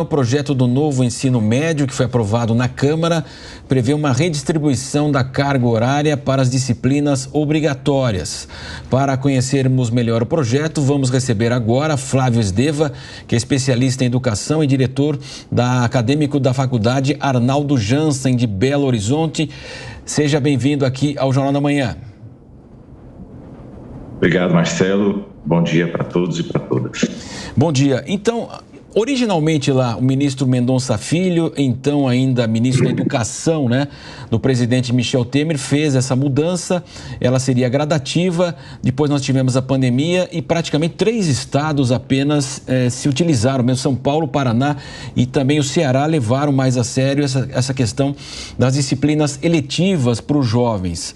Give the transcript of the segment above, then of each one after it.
O projeto do novo ensino médio, que foi aprovado na Câmara, prevê uma redistribuição da carga horária para as disciplinas obrigatórias. Para conhecermos melhor o projeto, vamos receber agora Flávio Esdeva, que é especialista em educação e diretor acadêmico da Faculdade Arnaldo Jansen, de Belo Horizonte. Seja bem-vindo aqui ao Jornal da Manhã. Obrigado, Marcelo. Bom dia para todos e para todas. Bom dia. Então, originalmente lá, o ministro Mendonça Filho, então ainda ministro da Educação, do presidente Michel Temer, fez essa mudança. Ela seria gradativa. Depois nós tivemos a pandemia e praticamente 3 estados apenas se utilizaram, mesmo São Paulo, Paraná e também o Ceará levaram mais a sério essa questão das disciplinas eletivas para os jovens.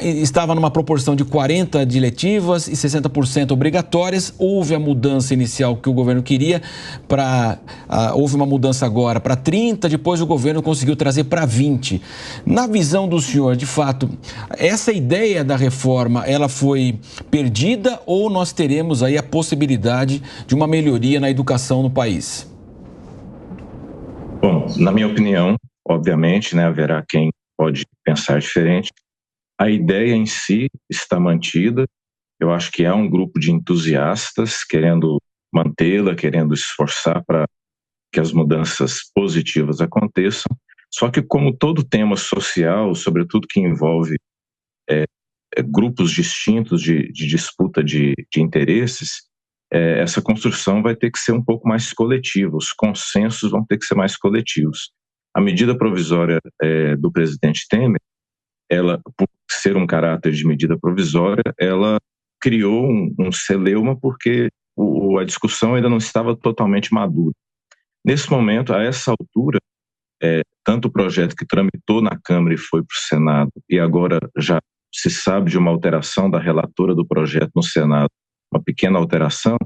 Estava numa proporção de 40% de eletivas e 60% obrigatórias. Houve a mudança inicial que o governo queria. Houve uma mudança agora para 30%, depois o governo conseguiu trazer para 20%. Na visão do senhor, de fato, essa ideia da reforma, ela foi perdida ou nós teremos aí a possibilidade de uma melhoria na educação no país? Bom, na minha opinião, obviamente, haverá quem pode pensar diferente. A ideia em si está mantida. Eu acho que há um grupo de entusiastas querendo mantê-la, querendo esforçar para que as mudanças positivas aconteçam. Só que, como todo tema social, sobretudo que envolve grupos distintos de disputa de interesses, essa construção vai ter que ser um pouco mais coletiva, os consensos vão ter que ser mais coletivos. A medida provisória do presidente Temer, ela, por ser um caráter de medida provisória, ela criou um celeuma porque a discussão ainda não estava totalmente madura. Nesse momento, a essa altura, tanto o projeto que tramitou na Câmara e foi para o Senado, e agora já se sabe de uma alteração da relatora do projeto no Senado, uma pequena alteração,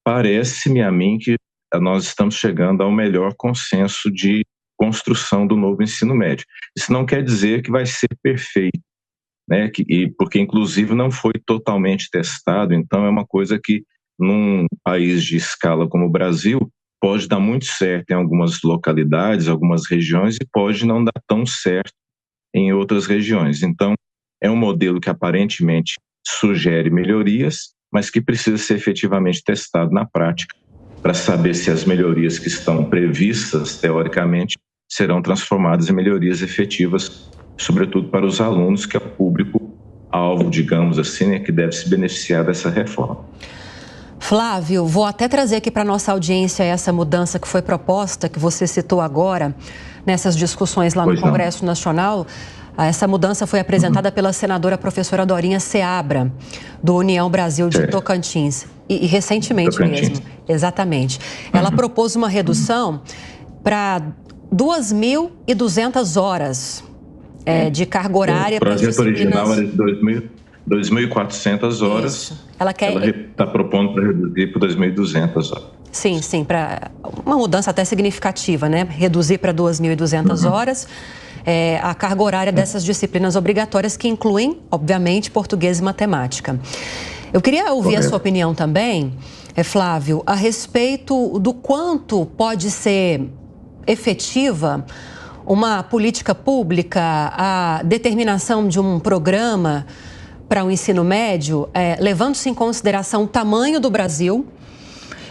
parece-me a mim que nós estamos chegando ao melhor consenso de construção do novo ensino médio. Isso não quer dizer que vai ser perfeito, porque inclusive não foi totalmente testado, então é uma coisa que num país de escala como o Brasil, pode dar muito certo em algumas localidades, algumas regiões, e pode não dar tão certo em outras regiões. Então, é um modelo que aparentemente sugere melhorias, mas que precisa ser efetivamente testado na prática, para saber se as melhorias que estão previstas, teoricamente, serão transformadas em melhorias efetivas, sobretudo para os alunos, que é o público-alvo, digamos assim, que deve se beneficiar dessa reforma. Flávio, vou até trazer aqui para a nossa audiência essa mudança que foi proposta, que você citou agora, nessas discussões lá no Congresso Nacional. Essa mudança foi apresentada pela senadora professora Dorinha Seabra, do União Brasil de Tocantins, e recentemente mesmo, exatamente. Ela propôs uma redução para 2.200 horas de carga horária. O projeto original era de 2.400 horas. Isso. Ela está propondo para reduzir para 2.200 horas. Sim, para uma mudança até significativa, reduzir para 2.200 horas a carga horária dessas disciplinas obrigatórias, que incluem, obviamente, português e matemática. Eu queria ouvir a sua opinião também, Flávio, a respeito do quanto pode ser efetiva uma política pública, a determinação de um programa para o ensino médio, levando-se em consideração o tamanho do Brasil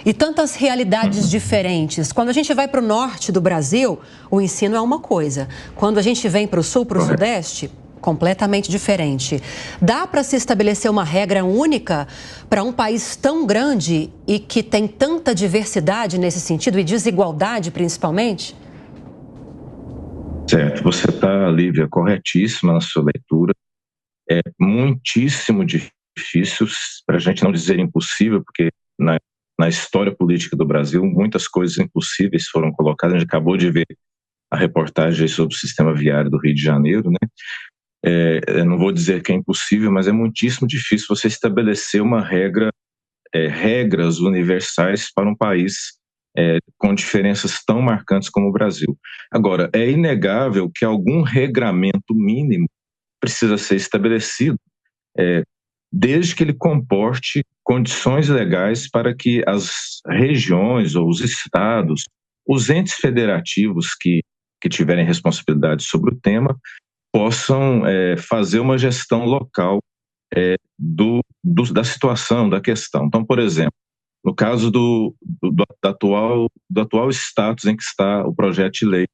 e tantas realidades diferentes. Quando a gente vai para o norte do Brasil, o ensino é uma coisa. Quando a gente vem para o sul, para o sudeste, completamente diferente. Dá para se estabelecer uma regra única para um país tão grande e que tem tanta diversidade nesse sentido e desigualdade, principalmente? Certo, você está, Lívia, corretíssima na sua leitura. É muitíssimo difícil, para a gente não dizer impossível, porque na história política do Brasil muitas coisas impossíveis foram colocadas. A gente acabou de ver a reportagem sobre o sistema viário do Rio de Janeiro, não vou dizer que é impossível, mas é muitíssimo difícil você estabelecer uma regras universais para um país com diferenças tão marcantes como o Brasil. Agora, é inegável que algum regramento mínimo precisa ser estabelecido, desde que ele comporte condições legais para que as regiões ou os estados os entes federativos que tiverem responsabilidade sobre o tema possam fazer uma gestão local da situação, da questão. Então, por exemplo, no caso do atual status em que está o projeto de lei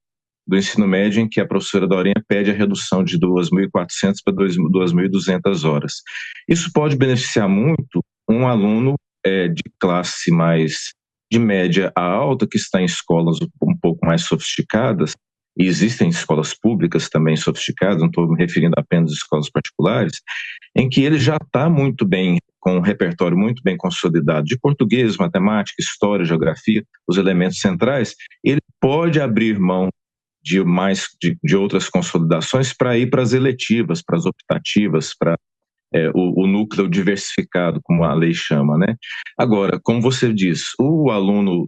do ensino médio, em que a professora Dorinha pede a redução de 2.400 para 2.200 horas. Isso pode beneficiar muito um aluno de classe mais de média a alta, que está em escolas um pouco mais sofisticadas, e existem escolas públicas também sofisticadas, não estou me referindo apenas às escolas particulares, em que ele já está muito bem, com um repertório muito bem consolidado de português, matemática, história, geografia, os elementos centrais, ele pode abrir mão de outras consolidações para ir para as eletivas, para as optativas, para o núcleo diversificado, como a lei chama, né? Agora, como você diz, o aluno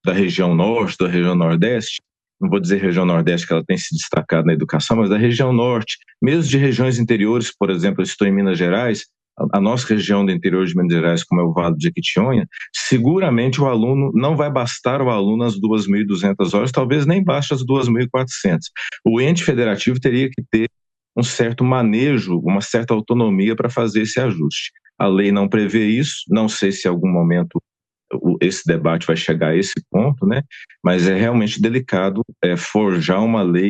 da região norte, da região nordeste, não vou dizer região nordeste que ela tem se destacado na educação, mas da região norte, mesmo de regiões interiores, por exemplo, eu estou em Minas Gerais, a nossa região do interior de Minas Gerais, como é o Vale do Jequitinhonha, seguramente o aluno, não vai bastar o aluno as 2.200 horas, talvez nem baste as 2.400. O ente federativo teria que ter um certo manejo, uma certa autonomia para fazer esse ajuste. A lei não prevê isso, não sei se em algum momento esse debate vai chegar a esse ponto, né? Mas é realmente delicado forjar uma lei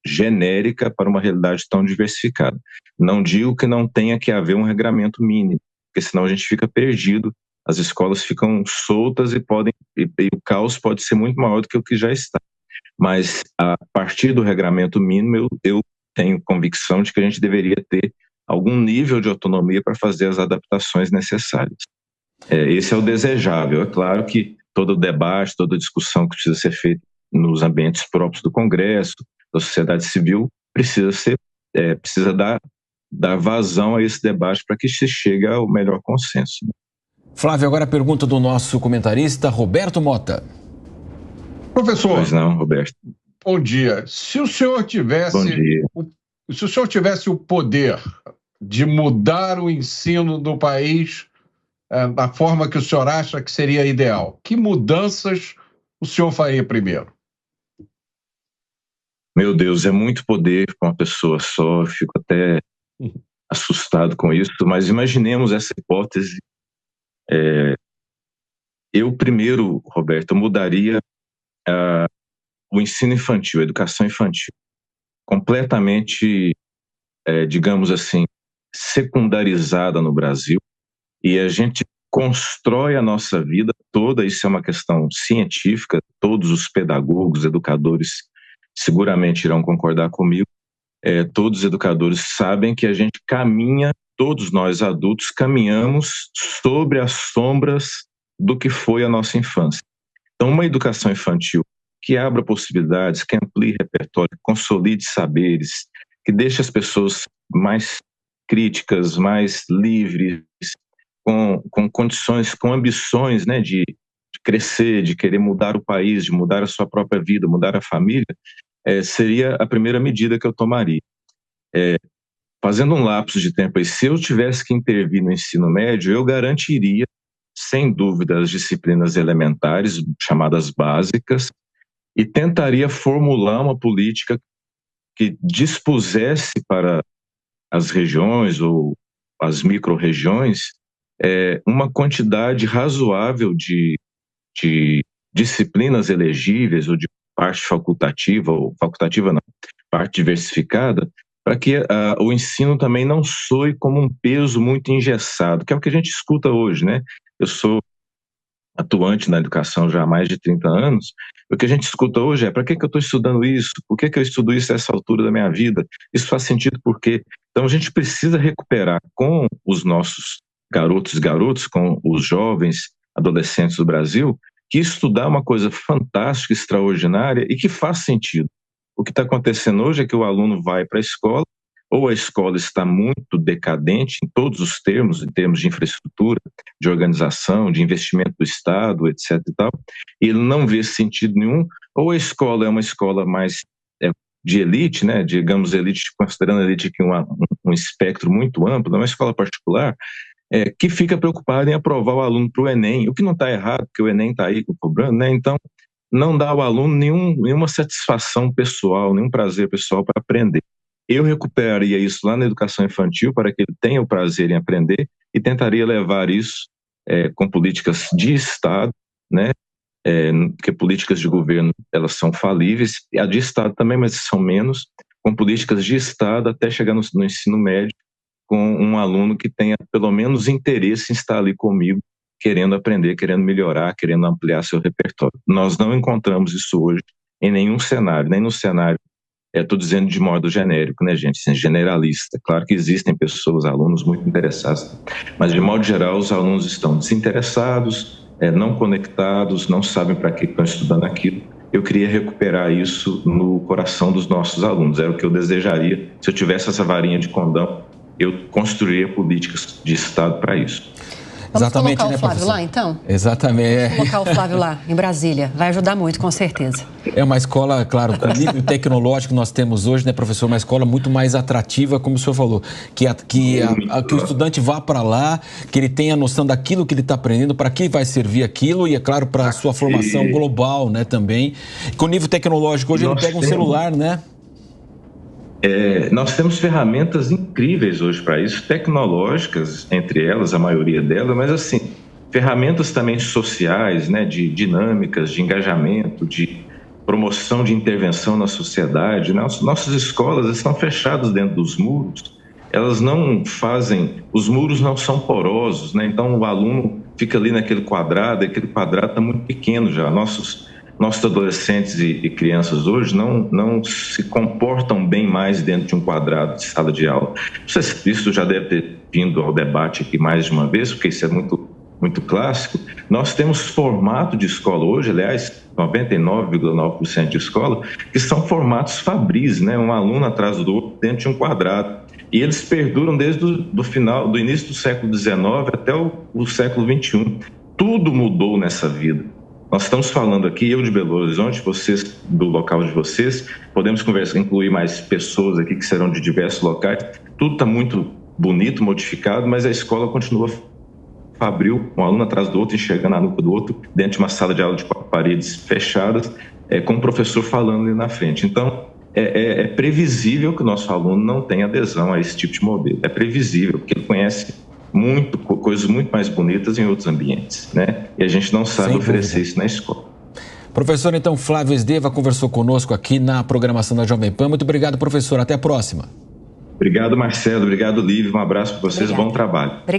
genérica para uma realidade tão diversificada. Não digo que não tenha que haver um regramento mínimo, porque senão a gente fica perdido, as escolas ficam soltas e o caos pode ser muito maior do que o que já está. Mas a partir do regramento mínimo, eu tenho convicção de que a gente deveria ter algum nível de autonomia para fazer as adaptações necessárias. Esse é o desejável. É claro que todo debate, toda discussão que precisa ser feita nos ambientes próprios do Congresso, da sociedade civil, precisa dar vazão a esse debate para que se chegue ao melhor consenso. Flávio, agora a pergunta do nosso comentarista, Roberto Mota. Professor. Pois não, Roberto. Bom dia. Se o senhor tivesse o poder de mudar o ensino do país da forma que o senhor acha que seria ideal, que mudanças o senhor faria primeiro? Meu Deus, é muito poder para uma pessoa só, eu fico até assustado com isso, mas imaginemos essa hipótese. Eu primeiro, Roberto, mudaria o ensino infantil, a educação infantil, completamente, digamos assim, secundarizada no Brasil, e a gente constrói a nossa vida toda, isso é uma questão científica, todos os pedagogos, educadores seguramente irão concordar comigo, todos os educadores sabem que a gente caminha, todos nós adultos caminhamos sobre as sombras do que foi a nossa infância. Então, uma educação infantil que abra possibilidades, que amplie repertório, que consolide saberes, que deixe as pessoas mais críticas, mais livres, com condições, com ambições, né, de crescer, de querer mudar o país, de mudar a sua própria vida, mudar a família, seria a primeira medida que eu tomaria. Fazendo um lapso de tempo aí, se eu tivesse que intervir no ensino médio, eu garantiria, sem dúvida, as disciplinas elementares, chamadas básicas, e tentaria formular uma política que dispusesse para as regiões ou as micro-regiões uma quantidade razoável de disciplinas elegíveis ou de parte facultativa, ou facultativa não, parte diversificada, para que o ensino também não soe como um peso muito engessado, que é o que a gente escuta hoje, né? Eu sou atuante na educação já há mais de 30 anos, o que a gente escuta hoje é: para que eu estou estudando isso? Por que eu estudo isso a essa altura da minha vida? Isso faz sentido por quê? Então a gente precisa recuperar com os nossos garotos e garotas, com os jovens, adolescentes do Brasil, que estudar é uma coisa fantástica, extraordinária e que faz sentido. O que está acontecendo hoje é que o aluno vai para a escola, ou a escola está muito decadente em todos os termos, em termos de infraestrutura, de organização, de investimento do Estado, etc. e tal, e ele não vê sentido nenhum, ou a escola é uma escola mais de elite, né, digamos elite, considerando a elite aqui um espectro muito amplo, não é uma escola particular, que fica preocupado em aprovar o aluno para o Enem, o que não está errado, porque o Enem está aí cobrando, né? Então, não dá ao aluno nenhuma satisfação pessoal, nenhum prazer pessoal para aprender. Eu recuperaria isso lá na educação infantil para que ele tenha o prazer em aprender e tentaria levar isso com políticas de Estado, né? Porque políticas de governo, elas são falíveis, a de Estado também, mas são menos, com políticas de Estado até chegar no ensino médio, com um aluno que tenha pelo menos interesse em estar ali comigo, querendo aprender, querendo melhorar, querendo ampliar seu repertório. Nós não encontramos isso hoje em nenhum cenário, nem no cenário, estou dizendo de modo genérico, né, gente, generalista. Claro que existem pessoas, alunos muito interessados, mas de modo geral os alunos estão desinteressados, não conectados, não sabem para que estão estudando aquilo. Eu queria recuperar isso no coração dos nossos alunos, era o que eu desejaria. Se eu tivesse essa varinha de condão, eu construiria políticas de Estado para isso. Vamos Exatamente, colocar o Flávio lá, então? Exatamente. Vamos colocar o Flávio lá, em Brasília. Vai ajudar muito, com certeza. É uma escola, claro, com o nível tecnológico que nós temos hoje, né, professor? Uma escola muito mais atrativa, como o senhor falou. Que o estudante vá para lá, que ele tenha a noção daquilo que ele está aprendendo, para que vai servir aquilo e, é claro, para a sua formação global, né, também. Com o nível tecnológico hoje, ele pega um celular, né? Nós temos ferramentas incríveis hoje para isso, tecnológicas, entre elas, a maioria delas, mas assim, ferramentas também sociais, né, de dinâmicas, de engajamento, de promoção de intervenção na sociedade. Nossas escolas estão fechadas dentro dos muros, elas não fazem, os muros não são porosos, né, então o aluno fica ali naquele quadrado, e aquele quadrado está muito pequeno já. Nossos adolescentes e crianças hoje não se comportam bem mais dentro de um quadrado de sala de aula. Isso já deve ter vindo ao debate aqui mais de uma vez, porque isso é muito, muito clássico. Nós temos formato de escola hoje, aliás, 99,9% de escola, que são formatos Fabris, né? Um aluno atrás do outro dentro de um quadrado. E eles perduram desde do início do século XIX até o século XXI. Tudo mudou nessa vida. Nós estamos falando aqui, eu de Belo Horizonte, vocês do local de vocês, podemos conversar, incluir mais pessoas aqui que serão de diversos locais. Tudo está muito bonito, modificado, mas a escola continua fabril, um aluno atrás do outro, enxergando a nuca do outro, dentro de uma sala de aula de 4 paredes fechadas, com o professor falando ali na frente. Então, é previsível que o nosso aluno não tenha adesão a esse tipo de modelo. É previsível, porque ele conhece coisas muito mais bonitas em outros ambientes, né? E a gente não sabe oferecer isso na escola. Professor, então, Flávio Esdeva conversou conosco aqui na programação da Jovem Pan. Muito obrigado, professor. Até a próxima. Obrigado, Marcelo. Obrigado, Lívia. Um abraço para vocês. Obrigada. Bom trabalho. Obrigada.